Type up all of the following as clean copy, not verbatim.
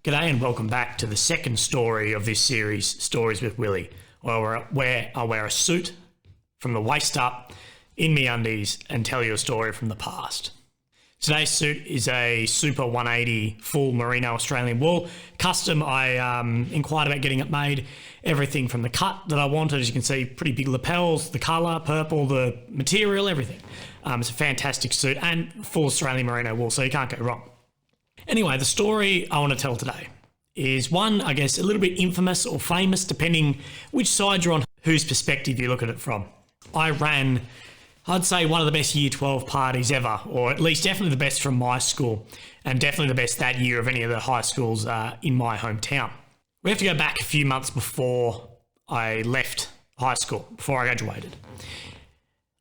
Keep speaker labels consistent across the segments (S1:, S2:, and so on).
S1: G'day and welcome back to the second story of this series, Stories with Willie, where I wear a suit from the waist up in MeUndies and tell you a story from the past. Today's suit is a Super 180 full merino Australian wool. Custom, I inquired about getting it made. Everything from the cut that I wanted, as you can see, pretty big lapels, the colour, purple, the material, everything. It's a fantastic suit and full Australian merino wool, so you can't go wrong. Anyway, the story I want to tell today is one, I guess, a little bit infamous or famous, depending which side you're on, whose perspective you look at it from. I ran, I'd say, one of the best Year 12 parties ever, or at least definitely the best from my school, and definitely the best that year of any of the high schools in my hometown. We have to go back a few months before I left high school, before I graduated.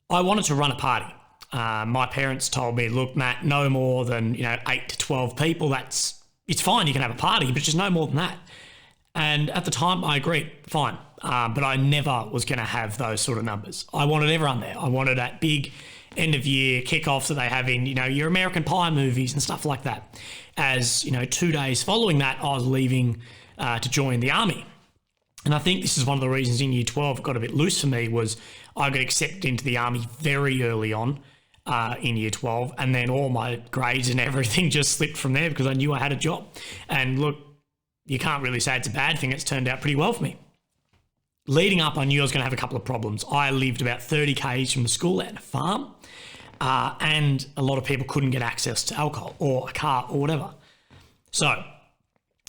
S1: I wanted to run a party. My parents told me, look, Matt, no more than 8 to 12 people. It's fine, you can have a party, but just no more than that. And at the time, I agreed, fine. But I never was going to have those sort of numbers. I wanted everyone there. I wanted that big end of year kickoff that they have in your American Pie movies and stuff like that. As 2 days following that, I was leaving to join the army. And I think this is one of the reasons in Year 12 it got a bit loose for me was I got accepted into the army very early on. In Year 12, and then all my grades and everything just slipped from there because I knew I had a job. And look, you can't really say it's a bad thing. It's turned out pretty well for me. Leading up, I knew I was going to have a couple of problems. I lived about 30 k's from the school at a farm, and a lot of people couldn't get access to alcohol or a car or whatever. So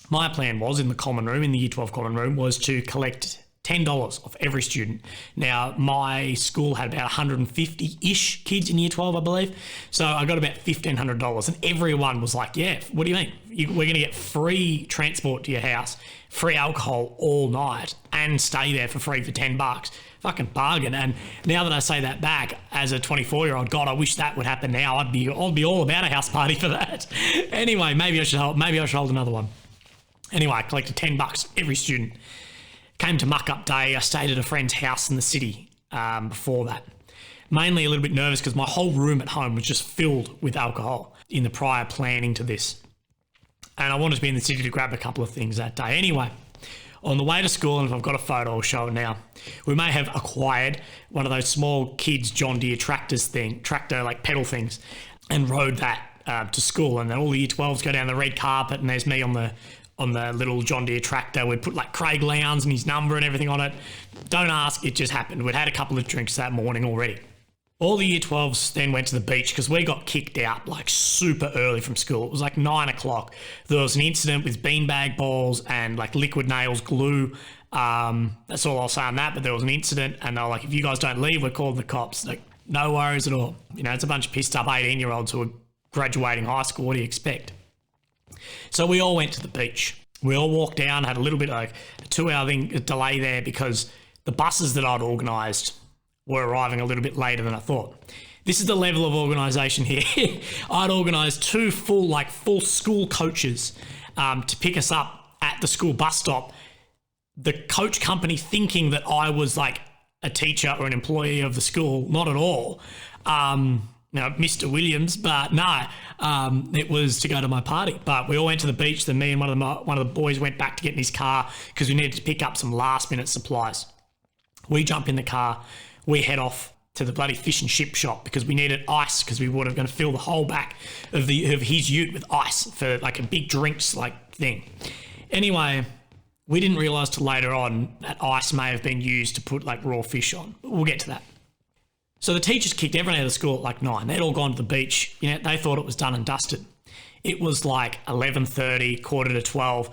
S1: my plan was in the common room, in the Year 12 common room, was to collect $10 off every student. Now, my school had about 150-ish kids in Year 12, I believe. So I got about $1,500 and everyone was like, yeah, what do you mean? We're going to get free transport to your house, free alcohol all night and stay there for free for $10. Fucking bargain. And now that I say that back as a 24-year-old, God, I wish that would happen now. I'd be all about a house party for that. Anyway, maybe I should hold another one. Anyway, I collected $10 every student. Came to muck-up day. I stayed at a friend's house in the city before that. Mainly a little bit nervous because my whole room at home was just filled with alcohol in the prior planning to this. And I wanted to be in the city to grab a couple of things that day. Anyway, on the way to school, and if I've got a photo, I'll show it now, we may have acquired one of those small kids' John Deere tractor like pedal things, and rode that to school. And then all the Year 12s go down the red carpet and there's me on the little John Deere tractor. We'd put like Craig Lowndes and his number and everything on it. Don't ask, it just happened. We'd had a couple of drinks that morning already. All the Year 12s then went to the beach because we got kicked out like super early from school. It was like 9 o'clock. There was an incident with beanbag balls and like liquid nails, glue. That's all I'll say on that, but there was an incident and they were like, if you guys don't leave, we're calling the cops. Like, no worries at all. It's a bunch of pissed up 18-year-olds who are graduating high school. What do you expect? So we all went to the beach. We all walked down, had a little bit like a 2-hour delay there because the buses that I'd organised were arriving a little bit later than I thought. This is the level of organisation here. I'd organised 2 full school coaches to pick us up at the school bus stop. The coach company thinking that I was like a teacher or an employee of the school, not at all. Mr. Williams, but no, it was to go to my party. But we all went to the beach. Then me and one of the boys went back to get in his car because we needed to pick up some last-minute supplies. We jump in the car. We head off to the bloody fish and chip shop because we needed ice because we were going to fill the whole back of his ute with ice for like a big drinks like thing. Anyway, we didn't realise till later on that ice may have been used to put like raw fish on. We'll get to that. So the teachers kicked everyone out of school at like 9. They'd all gone to the beach. They thought it was done and dusted. It was like 11:30, quarter to 12.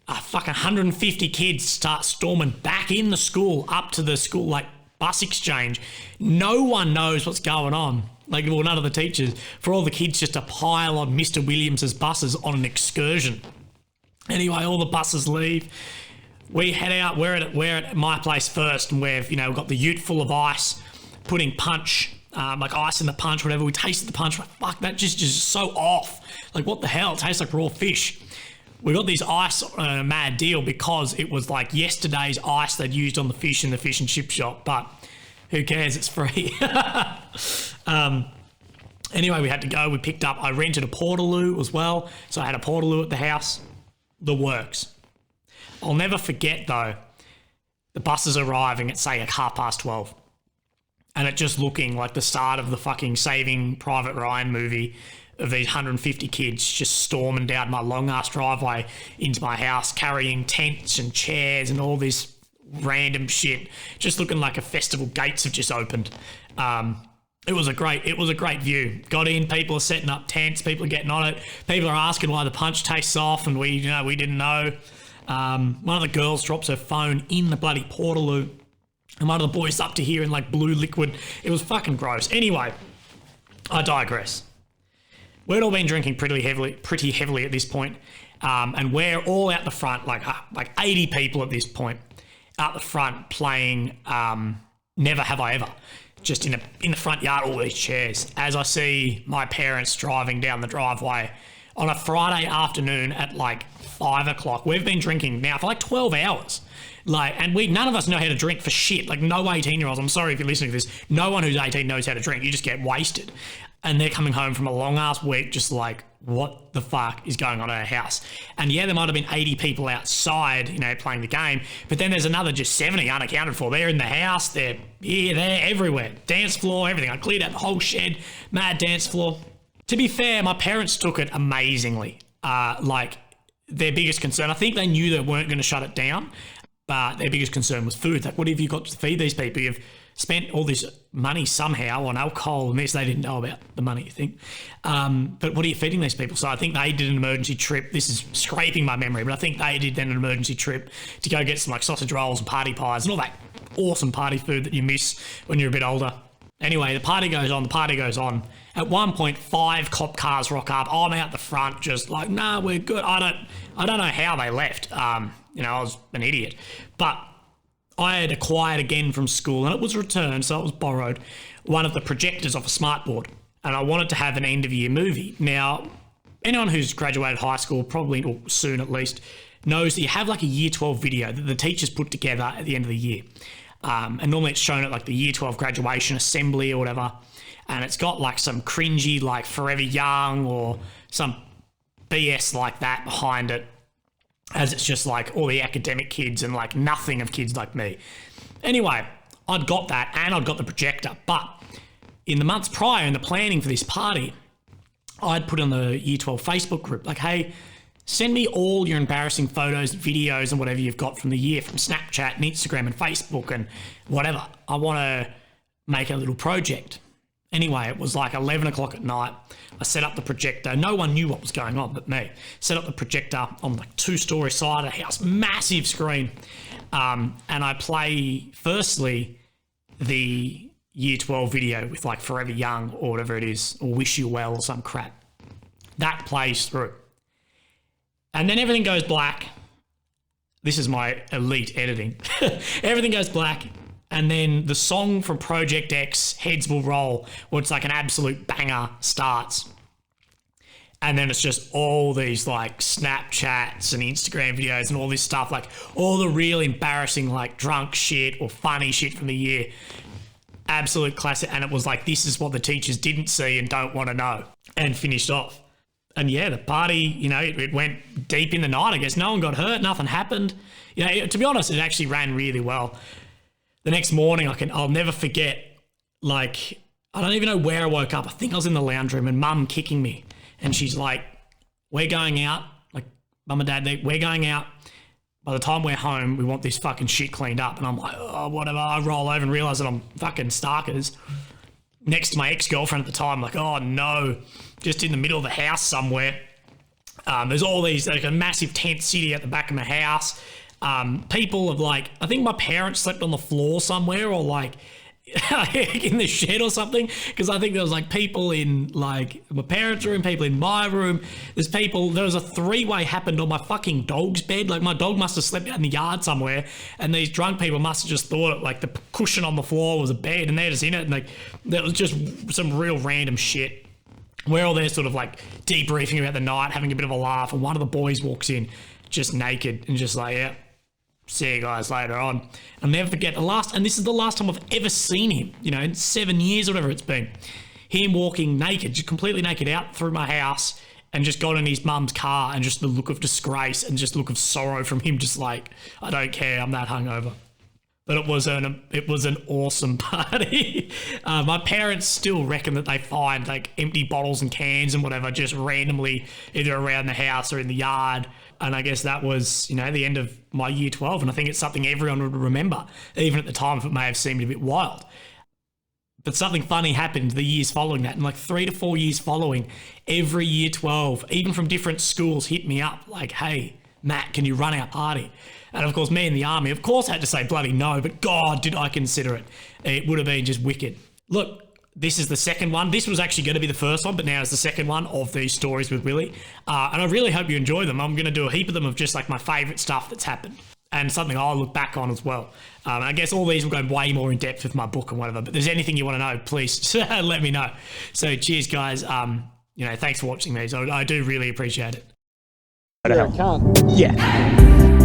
S1: Fucking 150 kids start storming back in the school, up to the school like bus exchange. No one knows what's going on. None of the teachers. For all the kids just to pile on Mr. Williams's buses on an excursion. Anyway, all the buses leave. We head out. We're at my place first, and we've got the ute full of ice. Putting punch, like ice in the punch, whatever. We tasted the punch, like, fuck, that just so off. Like, what the hell? It tastes like raw fish. We got this ice on a mad deal because it was like yesterday's ice they'd used on the fish in the fish and chip shop, but who cares? It's free. Anyway, we had to go. We picked up, I rented a Portaloo as well. So I had a Portaloo at the house. the works. I'll never forget, though, the buses arriving at, say, like 12:30, and it just looking like the start of the fucking Saving Private Ryan movie of these 150 kids just storming down my long-ass driveway into my house, carrying tents and chairs and all this random shit, just looking like a festival. Gates have just opened. It was a great view. Got in, people are setting up tents, people are getting on it, people are asking why the punch tastes off, and we didn't know. One of the girls drops her phone in the bloody portaloo, and one of the boys up to here in like blue liquid. It was fucking gross. Anyway, I digress. We'd all been drinking pretty heavily at this point, and we're all out the front, like 80 people at this point, out the front playing Never Have I Ever. Just in the front yard, all these chairs. As I see my parents driving down the driveway on a Friday afternoon at like 5 o'clock. We've been drinking now for like 12 hours. And none of us know how to drink for shit. Like, no 18-year-olds, I'm sorry if you're listening to this, no one who's 18 knows how to drink. You just get wasted. And they're coming home from a long-ass week just like, what the fuck is going on at our house? And yeah, there might have been 80 people outside, playing the game, but then there's another just 70 unaccounted for. They're in the house, they're here, they're everywhere. Dance floor, everything. I cleared out the whole shed, mad dance floor. To be fair, my parents took it amazingly. Their biggest concern, I think they knew they weren't going to shut it down, but their biggest concern was food. Like, what have you got to feed these people? You've spent all this money somehow on alcohol and this. They didn't know about the money thing. But what are you feeding these people? So I think they did an emergency trip. This is scraping my memory, but I think they did then an emergency trip to go get some like sausage rolls and party pies and all that awesome party food that you miss when you're a bit older. Anyway, the party goes on. At one point, 5 cop cars rock up. I'm out the front just like, nah, we're good. I don't know how they left. I was an idiot. But I had acquired again from school, and it was returned, so it was borrowed, one of the projectors off a smartboard, and I wanted to have an end-of-year movie. Now, anyone who's graduated high school, probably, or soon at least, knows that you have like a Year 12 video that the teachers put together at the end of the year. And normally it's shown at like the Year 12 graduation assembly or whatever, and it's got like some cringy, like Forever Young or some BS like that behind it, as it's just like all the academic kids and like nothing of kids like me. Anyway, I'd got that and I'd got the projector, but in the months prior, in the planning for this party, I'd put on the Year 12 Facebook group, like, hey, send me all your embarrassing photos, videos and whatever you've got from the year, from Snapchat and Instagram and Facebook and whatever. I want to make a little project. Anyway, it was like 11 o'clock at night. I set up the projector. No one knew what was going on but me. Set up the projector on like 2-story side of the house, massive screen. And I play, firstly, the Year 12 video with like Forever Young or whatever it is, or Wish You Well or some crap. That plays through. And then everything goes black. This is my elite editing. Everything goes black. And then the song from Project X, Heads Will Roll, where it's like an absolute banger, starts. And then it's just all these like Snapchats and Instagram videos and all this stuff, like all the real embarrassing like drunk shit or funny shit from the year. Absolute classic. And it was like, this is what the teachers didn't see and don't want to know. And finished off. And yeah, the party, it went deep in the night, I guess. No one got hurt, nothing happened. To be honest, it actually ran really well. The next morning, I'll never forget, like, I don't even know where I woke up. I think I was in the lounge room and Mum kicking me. And she's like, we're going out. Like, Mum and Dad, we're going out. By the time we're home, we want this fucking shit cleaned up. And I'm like, oh, whatever. I roll over and realise that I'm fucking starkers. Next to my ex-girlfriend at the time, like, oh no, just in the middle of the house somewhere. There's all these, like a massive tent city at the back of my house. People have like, I think my parents slept on the floor somewhere or like in the shed or something, because I think there was like people in like my parents' room, people in my room. There was a 3-way happened on my fucking dog's bed. Like my dog must have slept out in the yard somewhere, and these drunk people must have just thought like the cushion on the floor was a bed and they're just in it, and like there was just some real random shit. We're all there sort of like debriefing about the night, having a bit of a laugh, and one of the boys walks in just naked and just like, yeah, see you guys later on. I'll never forget and this is the last time I've ever seen him, in 7 years or whatever it's been. Him walking naked, just completely naked out through my house and just got in his mum's car, and just the look of disgrace and just look of sorrow from him, just like, I don't care, I'm that hungover. But it was an awesome party. My parents still reckon that they find like empty bottles and cans and whatever just randomly either around the house or in the yard. And I guess that was, you know, the end of my year 12. And I think it's something everyone would remember, even at the time if it may have seemed a bit wild. But something funny happened the years following that. And like 3 to 4 years following, every year 12, even from different schools, hit me up like, hey, Matt, can you run our party? And of course, me in the army, of course, had to say bloody no, but God, did I consider it. It would have been just wicked. Look, this is the second one. This was actually going to be the first one, but now it's the second one of these stories with Willie. And I really hope you enjoy them. I'm going to do a heap of them of just like my favourite stuff that's happened and something I'll look back on as well. I guess all these will go way more in depth with my book and whatever, but if there's anything you want to know, please let me know. So cheers, guys. You know, thanks for watching these. I do really appreciate it.
S2: Yeah, I can't. Yeah.